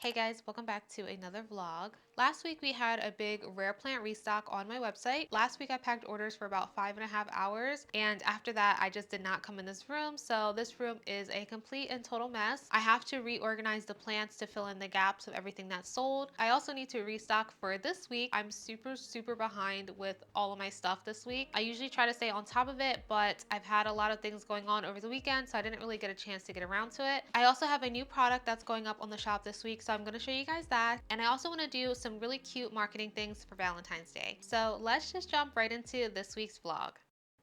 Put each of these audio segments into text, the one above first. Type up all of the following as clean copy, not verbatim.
Hey guys, welcome back to another vlog. Last week we had a big rare plant restock on my website. Last week I packed orders for about 5.5 hours, and after that I just did not come in this room. So this room is a complete and total mess. I have to reorganize the plants to fill in the gaps of everything that's sold. I also need to restock for this week. I'm super behind with all of my stuff this week. I usually try to stay on top of it, but I've had a lot of things going on over the weekend, so I didn't really get a chance to get around to it. I also have a new product that's going up on the shop this week, so I'm going to show you guys that. And I also want to do some really cute marketing things for Valentine's Day. So let's just jump right into this week's vlog.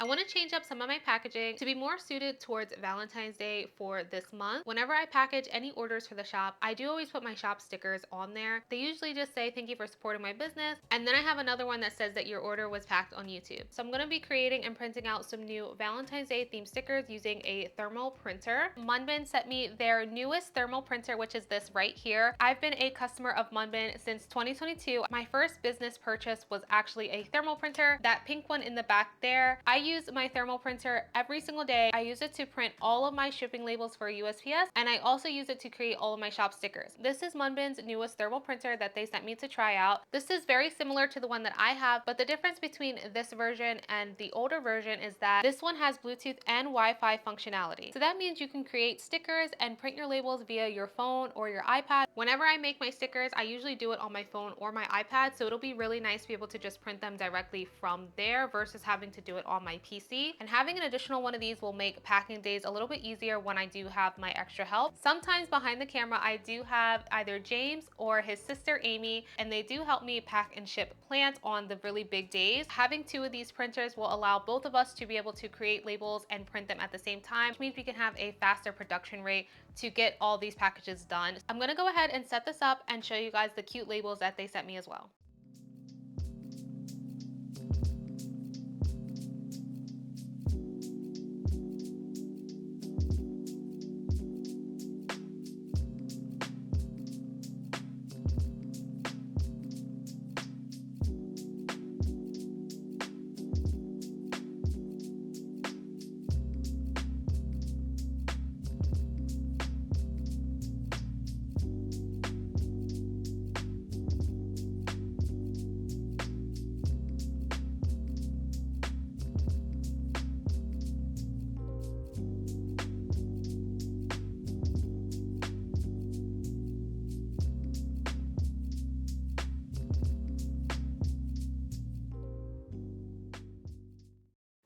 I want to change up some of my packaging to be more suited towards Valentine's Day for this month. Whenever I package any orders for the shop, I do always put my shop stickers on there. They usually just say thank you for supporting my business, and then I have another one that says that your order was packed on YouTube. So I'm going to be creating and printing out some new Valentine's Day themed stickers using a thermal printer. MUNBYN sent me their newest thermal printer, which is this right here. I've been a customer of MUNBYN since 2022. My first business purchase was actually a thermal printer, that pink one in the back there. I use my thermal printer every single day. I use it to print all of my shipping labels for USPS, and I also use it to create all of my shop stickers. This is MUNBYN's newest thermal printer that they sent me to try out. This is very similar to the one that I have, but the difference between this version and the older version is that this one has Bluetooth and Wi-Fi functionality. So that means you can create stickers and print your labels via your phone or your iPad. Whenever I make my stickers, I usually do it on my phone or my iPad, so it'll be really nice to be able to just print them directly from there versus having to do it on my PC. And having an additional one of these will make packing days a little bit easier when I do have my extra help. Sometimes behind the camera, I do have either James or his sister Amy, and they do help me pack and ship plants on the really big days. Having two of these printers will allow both of us to be able to create labels and print them at the same time, which means we can have a faster production rate to get all these packages done. I'm gonna go ahead and set this up and show you guys the cute labels that they sent me as well.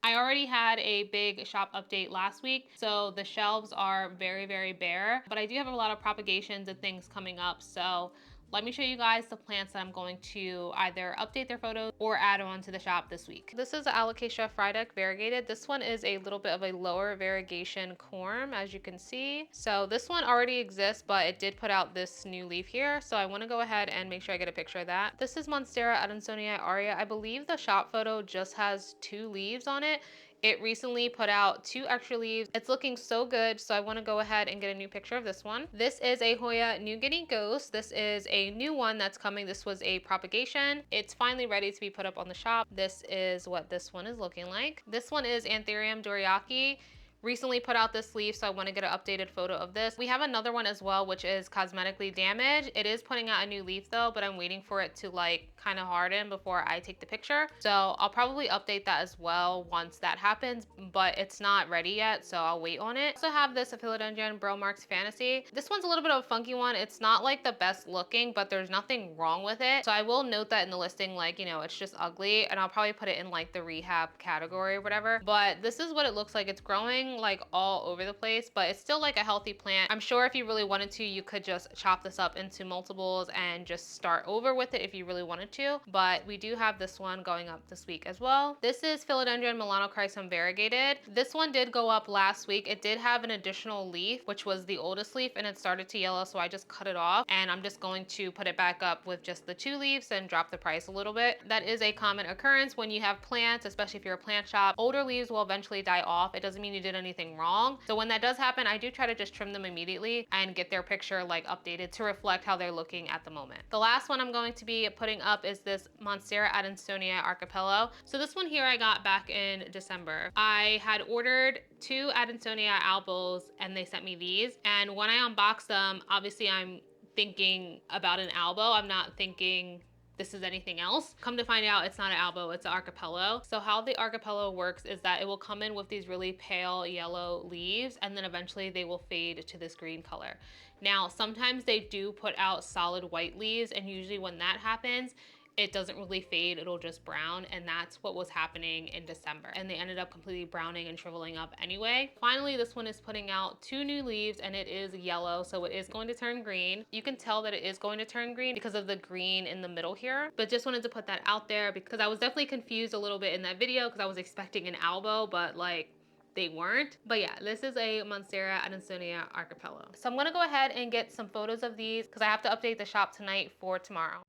I already had a big shop update last week, so the shelves are very bare, but I do have a lot of propagations and things coming up. So let me show you guys the plants that I'm going to either update their photos or add on to the shop this week. This is Alocasia Frydek variegated. This one is a little bit of a lower variegation corm, as you can see. So this one already exists, but it did put out this new leaf here. So I want to go ahead and make sure I get a picture of that. This is Monstera Adansonii aria. I believe the shop photo just has 2 leaves on it. It recently put out 2 extra leaves. It's looking so good, so I want to go ahead and get a new picture of this one. This is a Hoya New Guinea Ghost. This is a new one that's coming. This was a propagation. It's finally ready to be put up on the shop. This is what this one is looking like. This one is Anthurium doriaki. Recently put out this leaf, so I want to get an updated photo of this. We have another one as well, which is cosmetically damaged. It is putting out a new leaf though, but I'm waiting for it to like kind of harden before I take the picture. So I'll probably update that as well once that happens, but it's not ready yet, so I'll wait on it. I also have this Philodendron Bromarx Fantasy. This one's a little bit of a funky one. It's not like the best looking, but there's nothing wrong with it. So I will note that in the listing, like, you know, it's just ugly, and I'll probably put it in like the rehab category or whatever. But this is what it looks like. It's growing like all over the place, but it's still like a healthy plant. I'm sure if you really wanted to, you could just chop this up into multiples and just start over with it if you really wanted to. But we do have this one going up this week as well. This is Philodendron Melanochrysum variegated. This one did go up last week. It did have an additional leaf, which was the oldest leaf, and it started to yellow, so I just cut it off, and I'm just going to put it back up with just the 2 leaves and drop the price a little bit. That is a common occurrence when you have plants, especially if you're a plant shop. Older leaves will eventually die off. It doesn't mean you did anything wrong. So when that does happen, I do try to just trim them immediately and get their picture like updated to reflect how they're looking at the moment. The last one I'm going to be putting up is this Monstera Adansonii Archipelago. So this one here I got back in December. I had ordered 2 Adansonii albos and they sent me these. And when I unboxed them, obviously I'm thinking about an elbow. I'm not thinking this is anything else. Come to find out, it's not an elbow, it's an archipelago. So how the archipelago works is that it will come in with these really pale yellow leaves, and then eventually they will fade to this green color. Now, sometimes they do put out solid white leaves, and usually when that happens, it doesn't really fade, it'll just brown, and that's what was happening in December. And they ended up completely browning and shriveling up anyway. Finally, this one is putting out 2 new leaves, and it is yellow, so it is going to turn green. You can tell that it is going to turn green because of the green in the middle here, but just wanted to put that out there because I was definitely confused a little bit in that video because I was expecting an elbow, but like, they weren't. But yeah, this is a Monstera Adansonia archipelago. So I'm gonna go ahead and get some photos of these because I have to update the shop tonight for tomorrow.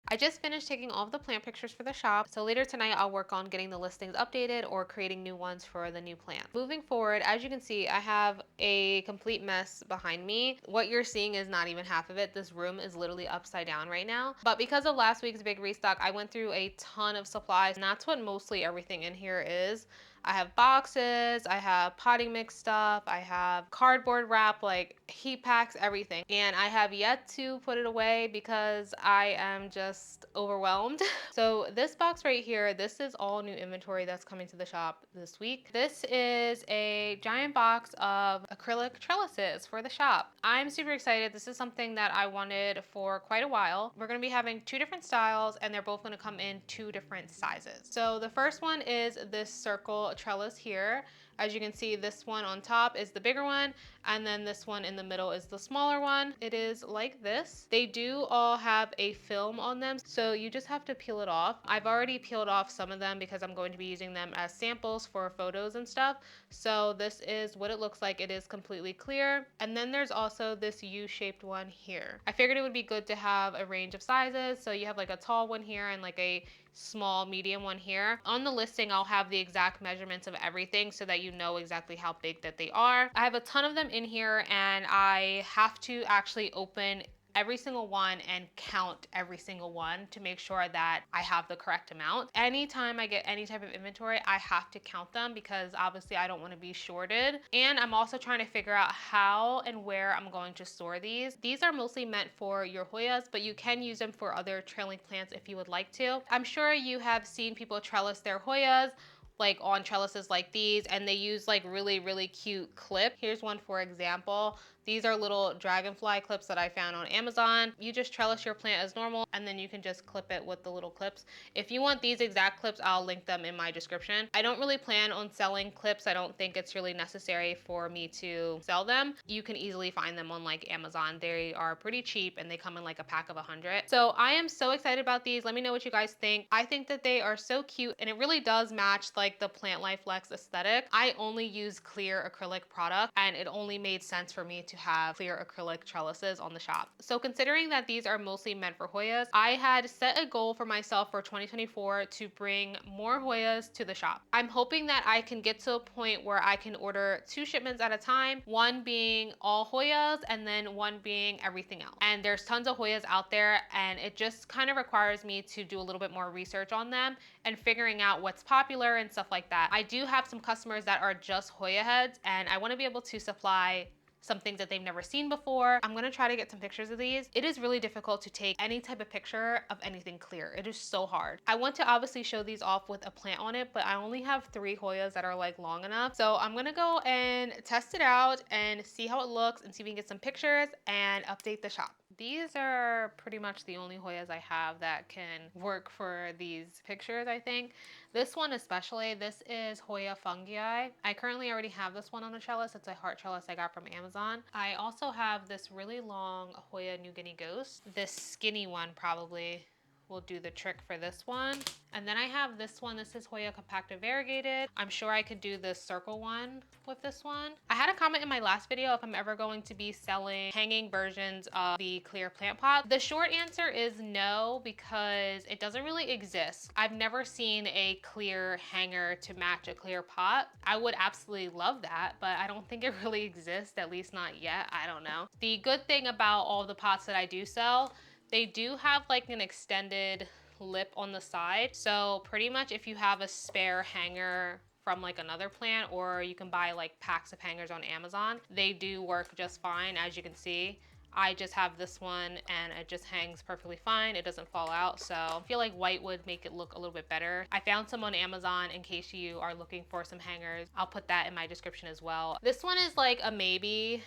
I just finished taking all of the plant pictures for the shop, so later tonight I'll work on getting the listings updated or creating new ones for the new plant. Moving forward, as you can see, I have a complete mess behind me. What you're seeing is not even half of it. This room is literally upside down right now. But because of last week's big restock, I went through a ton of supplies, and that's what mostly everything in here is. I have boxes, I have potting mix stuff, I have cardboard wrap, like heat packs, everything. And I have yet to put it away because I am just overwhelmed. So this box right here, this is all new inventory that's coming to the shop this week. This is a giant box of acrylic trellises for the shop. I'm super excited. This is something that I wanted for quite a while. We're gonna be having 2 different styles, and they're both gonna come in 2 different sizes. So the first one is this circle trellis here. As you can see, this one on top is the bigger one, and then this one in the middle is the smaller one. It is like this. They do all have a film on them, so you just have to peel it off. I've already peeled off some of them because I'm going to be using them as samples for photos and stuff. So this is what it looks like. It is completely clear. And then there's also this U-shaped one here. I figured it would be good to have a range of sizes. So you have like a tall one here and like a small medium one here. On the listing, I'll have the exact measurements of everything so that you know exactly how big that they are. I have a ton of them in here, and I have to actually open every single one and count every single one to make sure that I have the correct amount. Anytime I get any type of inventory, I have to count them because obviously I don't want to be shorted. And I'm also trying to figure out how and where I'm going to store these. These are mostly meant for your Hoyas, but you can use them for other trailing plants if you would like to. I'm sure you have seen people trellis their Hoyas like on trellises like these, and they use like really cute clip. Here's one for example. These are little dragonfly clips that I found on Amazon. You just trellis your plant as normal, and then you can just clip it with the little clips. If you want these exact clips, I'll link them in my description. I don't really plan on selling clips. I don't think it's really necessary for me to sell them. You can easily find them on like Amazon. They are pretty cheap, and they come in like a pack of 100. So I am so excited about these. Let me know what you guys think. I think that they are so cute, and it really does match like the PlantLifeLex aesthetic. I only use clear acrylic product, and it only made sense for me to have clear acrylic trellises on the shop. So considering that these are mostly meant for Hoyas, I had set a goal for myself for 2024 to bring more Hoyas to the shop. I'm hoping that I can get to a point where I can order 2 shipments at a time, one being all Hoyas and then one being everything else. And there's tons of Hoyas out there, and it just kind of requires me to do a little bit more research on them and figuring out what's popular and stuff like that. I do have some customers that are just Hoya heads, and I want to be able to supply some things that they've never seen before. I'm gonna try to get some pictures of these. It is really difficult to take any type of picture of anything clear. It is so hard. I want to obviously show these off with a plant on it, but I only have 3 Hoyas that are like long enough. So I'm gonna go and test it out and see how it looks and see if we can get some pictures and update the shop. These are pretty much the only Hoyas I have that can work for these pictures, I think. This one especially, this is Hoya Fungi. I currently already have this one on a trellis. It's a heart trellis I got from Amazon. I also have this really long Hoya New Guinea Ghost. This skinny one probably will do the trick for this one. And then I have this one. This is Hoya Compacta Variegated. I'm sure I could do the circle one with this one. I had a comment in my last video if I'm ever going to be selling hanging versions of the clear plant pot. The short answer is no, because it doesn't really exist. I've never seen a clear hanger to match a clear pot. I would absolutely love that, but I don't think it really exists, at least not yet. I don't know. The good thing about all the pots that I do sell, they do have like an extended lip on the side. So pretty much if you have a spare hanger from like another plant, or you can buy like packs of hangers on Amazon, they do work just fine. As you can see, I just have this one and it just hangs perfectly fine. It doesn't fall out. So I feel like white would make it look a little bit better. I found some on Amazon in case you are looking for some hangers. I'll put that in my description as well. This one is like a maybe,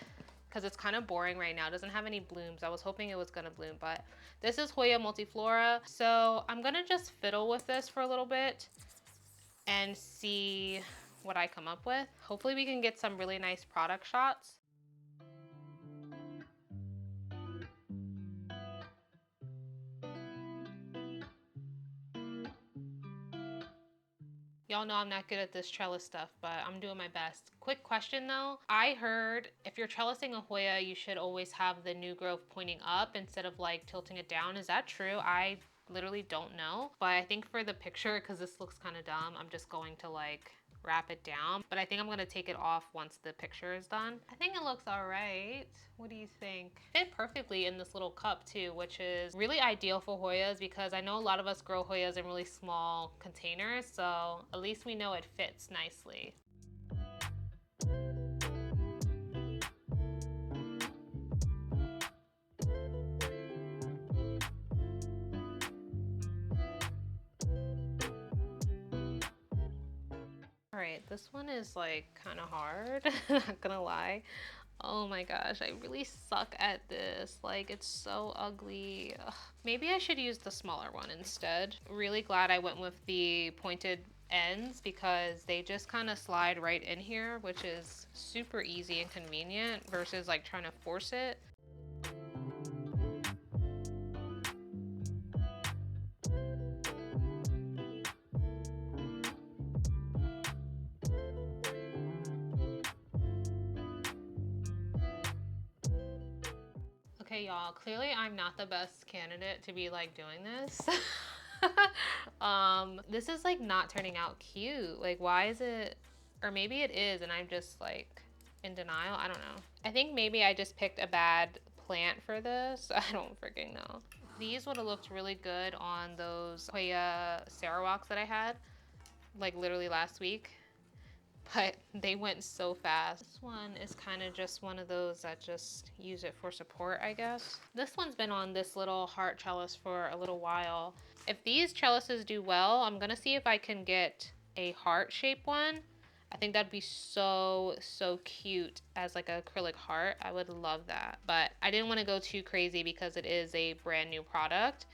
because it's kind of boring right now. It doesn't have any blooms. I was hoping it was gonna bloom, but this is Hoya Multiflora. So I'm gonna just fiddle with this for a little bit and see what I come up with. Hopefully we can get some really nice product shots. Y'all know I'm not good at this trellis stuff, but I'm doing my best. Quick question though. I heard if you're trellising a Hoya, you should always have the new growth pointing up instead of like tilting it down. Is that true? I literally don't know, but I think for the picture, because this looks kind of dumb, I'm just going to like wrap it down, but I think I'm gonna take it off once the picture is done. I think it looks all right. What do you think? Fit perfectly in this little cup too, which is really ideal for Hoyas, because I know a lot of us grow Hoyas in really small containers, so at least we know it fits nicely. All right, this one is like kind of hard, not gonna lie. Oh my gosh, I really suck at this. Like, it's so ugly. Ugh. Maybe I should use the smaller one instead. Really glad I went with the pointed ends, because they just kind of slide right in here, which is super easy and convenient versus like trying to force it. Okay, y'all, clearly I'm not the best candidate to be like doing this. This is like not turning out cute. Like, why is it, or maybe it is and I'm just like in denial. I don't know. I think maybe I just picked a bad plant for this. I don't freaking know. These would have looked really good on those Hoya Sarawaks that I had like literally last week, but they went so fast. This one is kind of just one of those that just use it for support, I guess. This one's been on this little heart trellis for a little while. If these trellises do well, I'm gonna see if I can get a heart-shaped one. I think that'd be so cute as like an acrylic heart. I would love that. But I didn't want to go too crazy because it is a brand new product.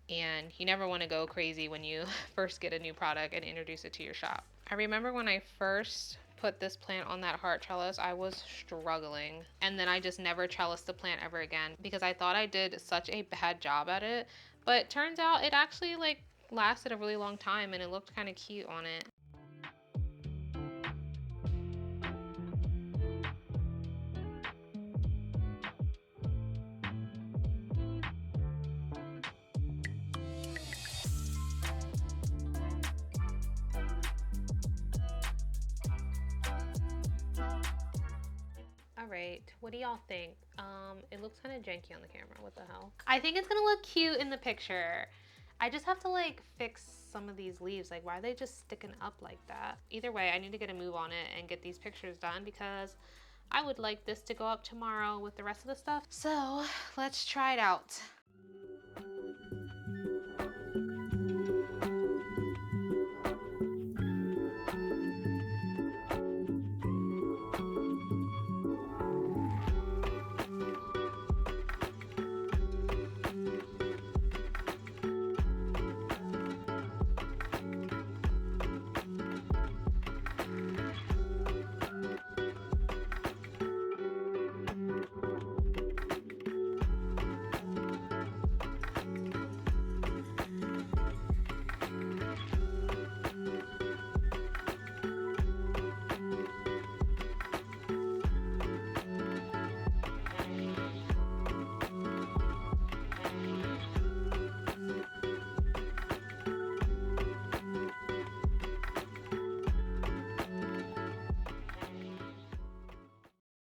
And you never want to go crazy when you first get a new product and introduce it to your shop. I remember when I first put this plant on that heart trellis, I was struggling. And then I just never trellised the plant ever again because I thought I did such a bad job at it. But turns out it actually like lasted a really long time and it looked kind of cute on it. All right, what do y'all think? It looks kind of janky on the camera. What the hell? I think it's gonna look cute in the picture. I just have to like fix some of these leaves. Like, why are they just sticking up like that? Either way, I need to get a move on it and get these pictures done because I would like this to go up tomorrow with the rest of the stuff. So let's try it out.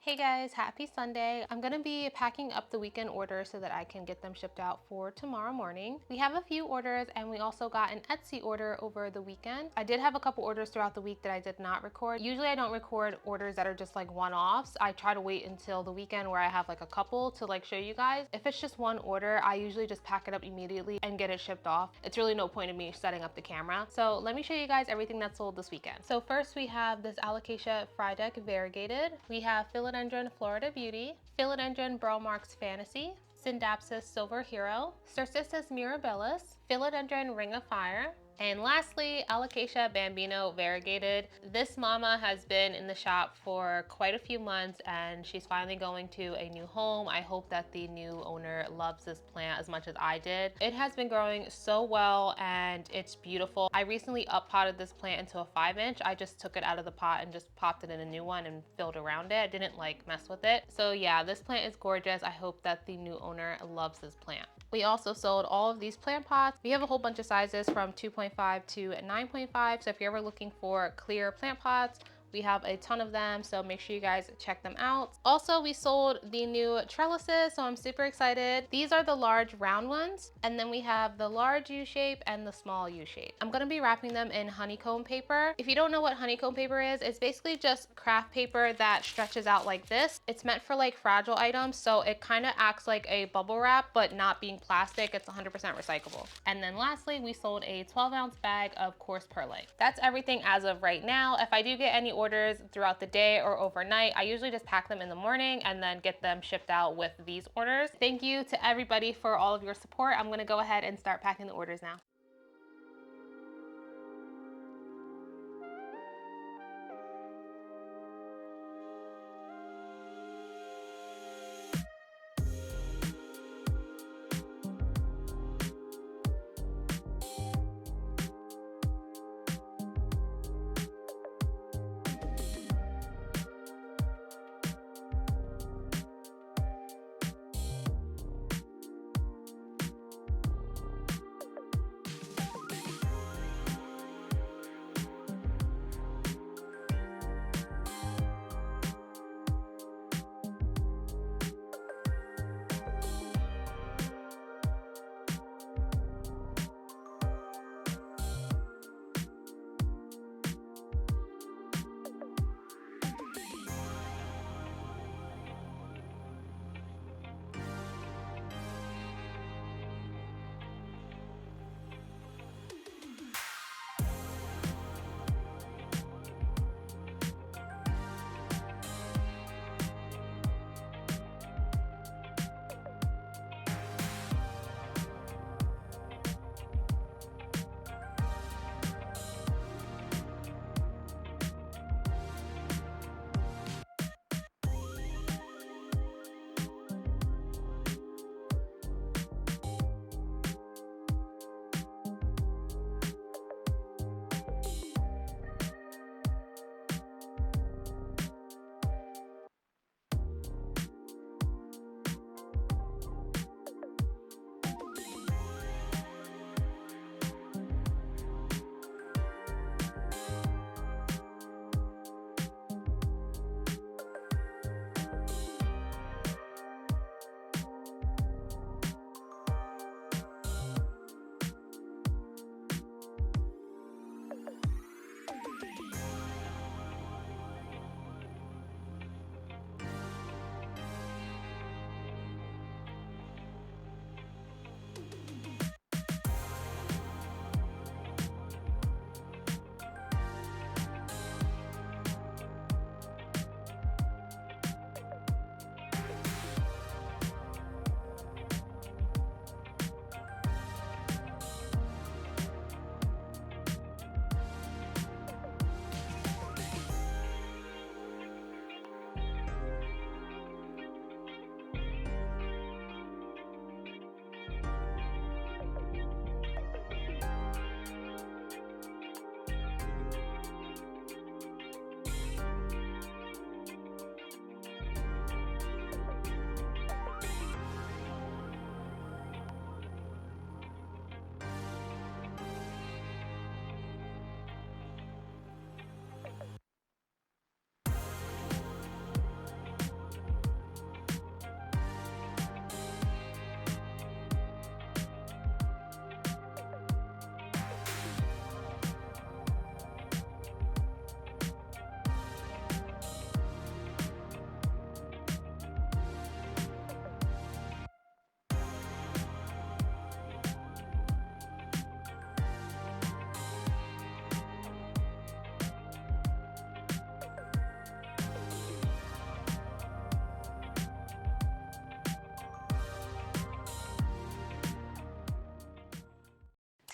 Hey guys, happy Sunday. I'm gonna be packing up the weekend orders so that I can get them shipped out for tomorrow morning. We have a few orders and we also got an Etsy order over the weekend. I did have a couple orders throughout the week that I did not record. Usually I don't record orders that are just like one-offs. I try to wait until the weekend where I have like a couple to like show you guys. If it's just one order, I usually just pack it up immediately and get it shipped off. It's really no point in me setting up the camera. So let me show you guys everything that's sold this weekend. So first we have this Alocasia Frydek Variegated. We have Philodendron Florida Beauty, Philodendron Burlmarks Fantasy, Syndapsis Silver Hero, Cercissus Mirabilis, Philodendron Ring of Fire, and lastly, Alocasia Bambino Variegated. This mama has been in the shop for quite a few months and she's finally going to a new home. I hope that the new owner loves this plant as much as I did. It has been growing so well and it's beautiful. I recently up potted this plant into a 5-inch. I just took it out of the pot and just popped it in a new one and filled around it. I didn't like mess with it. So yeah, this plant is gorgeous. I hope that the new owner loves this plant. We also sold all of these plant pots. We have a whole bunch of sizes from 2.5 to 9.5. So if you're ever looking for clear plant pots, we have a ton of them, so make sure you guys check them out. Also, we sold the new trellises, so I'm super excited. These are the large round ones, and then we have the large U-shape and the small U-shape. I'm gonna be wrapping them in honeycomb paper. If you don't know what honeycomb paper is, it's basically just craft paper that stretches out like this. It's meant for like fragile items, so it kind of acts like a bubble wrap, but not being plastic. It's 100% recyclable. And then lastly, we sold a 12-ounce bag of coarse perlite. That's everything as of right now. If I do get any orders throughout the day or overnight, I usually just pack them in the morning and then get them shipped out with these orders. Thank you to everybody for all of your support. I'm gonna go ahead and start packing the orders now.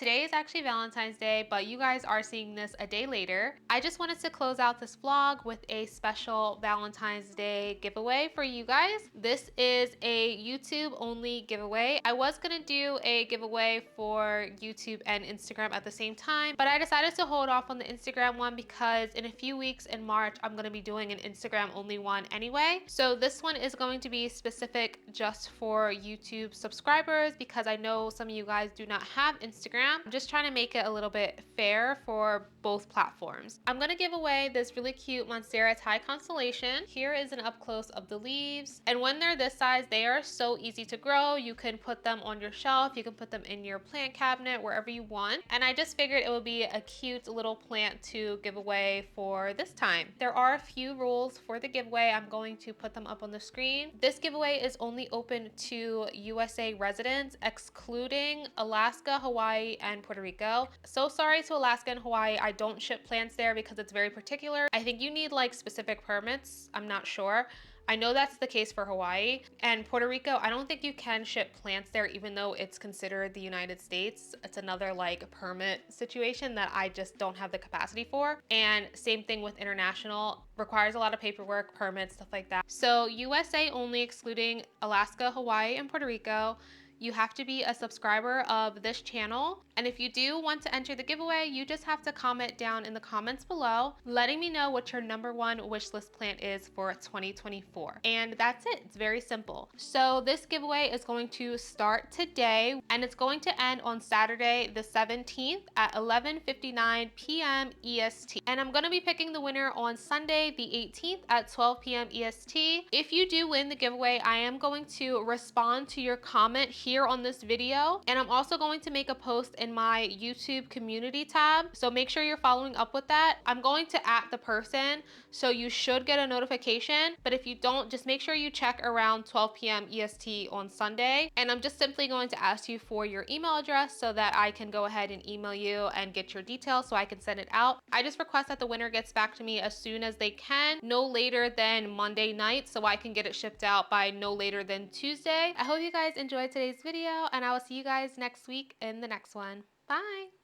Today is actually Valentine's Day, but you guys are seeing this a day later. I just wanted to close out this vlog with a special Valentine's Day giveaway for you guys. This is a YouTube only giveaway. I was gonna do a giveaway for YouTube and Instagram at the same time, but I decided to hold off on the Instagram one because in a few weeks in March, I'm gonna be doing an Instagram only one anyway. So this one is going to be specific just for YouTube subscribers because I know some of you guys do not have Instagram. I'm just trying to make it a little bit fair for both platforms. I'm gonna give away this really cute Monstera Thai constellation. Here is an up close of the leaves. And when they're this size, they are so easy to grow. You can put them on your shelf. You can put them in your plant cabinet, wherever you want. And I just figured it would be a cute little plant to give away for this time. There are a few rules for the giveaway. I'm going to put them up on the screen. This giveaway is only open to USA residents, excluding Alaska, Hawaii, and Puerto Rico. So sorry to Alaska and Hawaii, I don't ship plants there because it's very particular. I think you need like specific permits. I'm not sure. I know that's the case for Hawaii and Puerto Rico. I don't think you can ship plants there even though it's considered the United States. It's another like permit situation that I just don't have the capacity for. And same thing with international, requires a lot of paperwork, permits, stuff like that. So USA only, excluding Alaska, Hawaii, and Puerto Rico. You have to be a subscriber of this channel. And if you do want to enter the giveaway, you just have to comment down in the comments below, letting me know what your #1 wishlist plant is for 2024. And that's it, it's very simple. So this giveaway is going to start today and it's going to end on Saturday, the 17th at 11:59 p.m. EST. And I'm gonna be picking the winner on Sunday, the 18th at 12 p.m. EST. If you do win the giveaway, I am going to respond to your comment here on this video. And I'm also going to make a post in my YouTube community tab. So make sure you're following up with that. I'm going to @ the person, so you should get a notification. But if you don't, just make sure you check around 12 p.m. EST on Sunday. And I'm just simply going to ask you for your email address so that I can go ahead and email you and get your details so I can send it out. I just request that the winner gets back to me as soon as they can, no later than Monday night, so I can get it shipped out by no later than Tuesday. I hope you guys enjoyed today's video and I will see you guys next week in the next one. Bye.